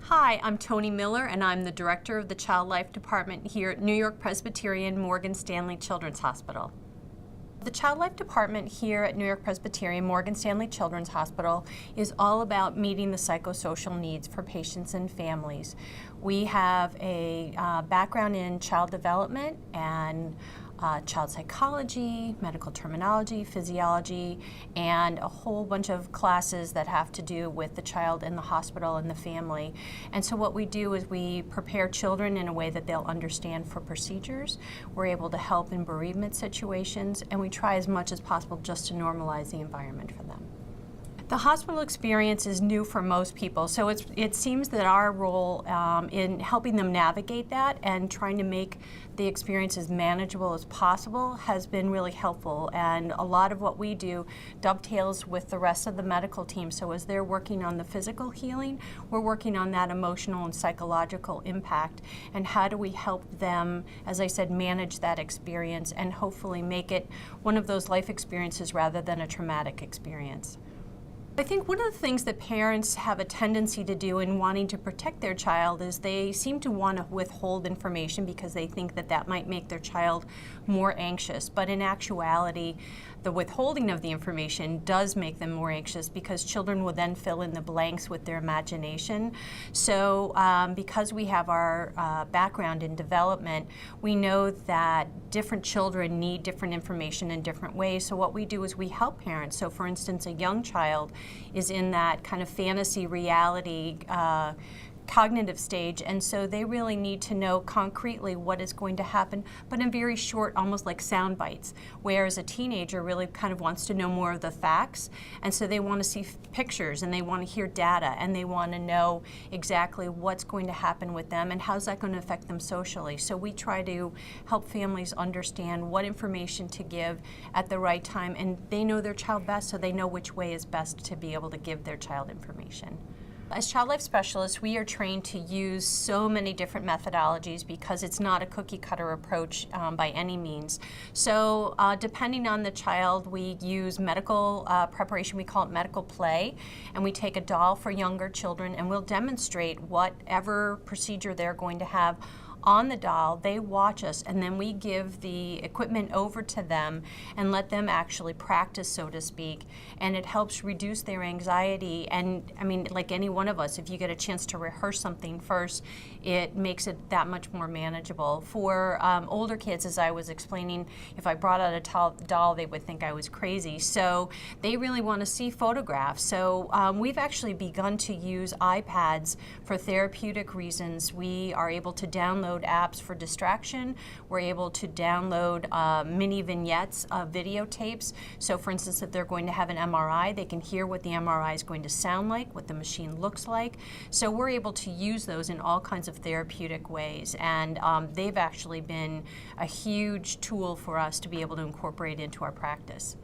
Hi, I'm Toni Miller, and I'm the Director of the Child Life Department here at New York Presbyterian Morgan Stanley Children's Hospital. The Child Life Department here at New York Presbyterian Morgan Stanley Children's Hospital is all about meeting the psychosocial needs for patients and families. We have a background in child development and child psychology, medical terminology, physiology, and a whole bunch of classes that have to do with the child in the hospital and the family. And so what we do is we prepare children in a way that they'll understand for procedures. We're able to help in bereavement situations, and we try as much as possible just to normalize the environment for them. The hospital experience is new for most people, so it seems that our role in helping them navigate that and trying to make the experience as manageable as possible has been really helpful. And a lot of what we do dovetails with the rest of the medical team. So as they're working on the physical healing, we're working on that emotional and psychological impact. And how do we help them, as I said, manage that experience and hopefully make it one of those life experiences rather than a traumatic experience. I think one of the things that parents have a tendency to do in wanting to protect their child is they seem to want to withhold information because they think that that might make their child more anxious. But in actuality, the withholding of the information does make them more anxious because children will then fill in the blanks with their imagination. So because we have our background in development, we know that different children need different information in different ways. So what we do is we help parents. So for instance, a young child is in that kind of fantasy reality cognitive stage, and so they really need to know concretely what is going to happen, but in very short, almost like sound bites, whereas a teenager really kind of wants to know more of the facts, and so they want to see pictures, and they want to hear data, and they want to know exactly what's going to happen with them and how's that going to affect them socially. So we try to help families understand what information to give at the right time, and they know their child best, so they know which way is best to be able to give their child information. As child life specialists, we are trained to use so many different methodologies because it's not a cookie cutter approach by any means. So depending on the child, we use medical preparation, we call it medical play, and we take a doll for younger children and we'll demonstrate whatever procedure they're going to have on the doll. They watch us, and then we give the equipment over to them and let them actually practice, so to speak, and it helps reduce their anxiety. And I mean, like any one of us, if you get a chance to rehearse something first, it makes it that much more manageable. For older kids, as I was explaining, if I brought out a doll, they would think I was crazy. So they really want to see photographs. So we've actually begun to use iPads for therapeutic reasons. We are able to download apps for distraction. We're able to download mini vignettes of videotapes. So for instance, if they're going to have an MRI, they can hear what the MRI is going to sound like, what the machine looks like. So we're able to use those in all kinds of therapeutic ways. And they've actually been a huge tool for us to be able to incorporate into our practice.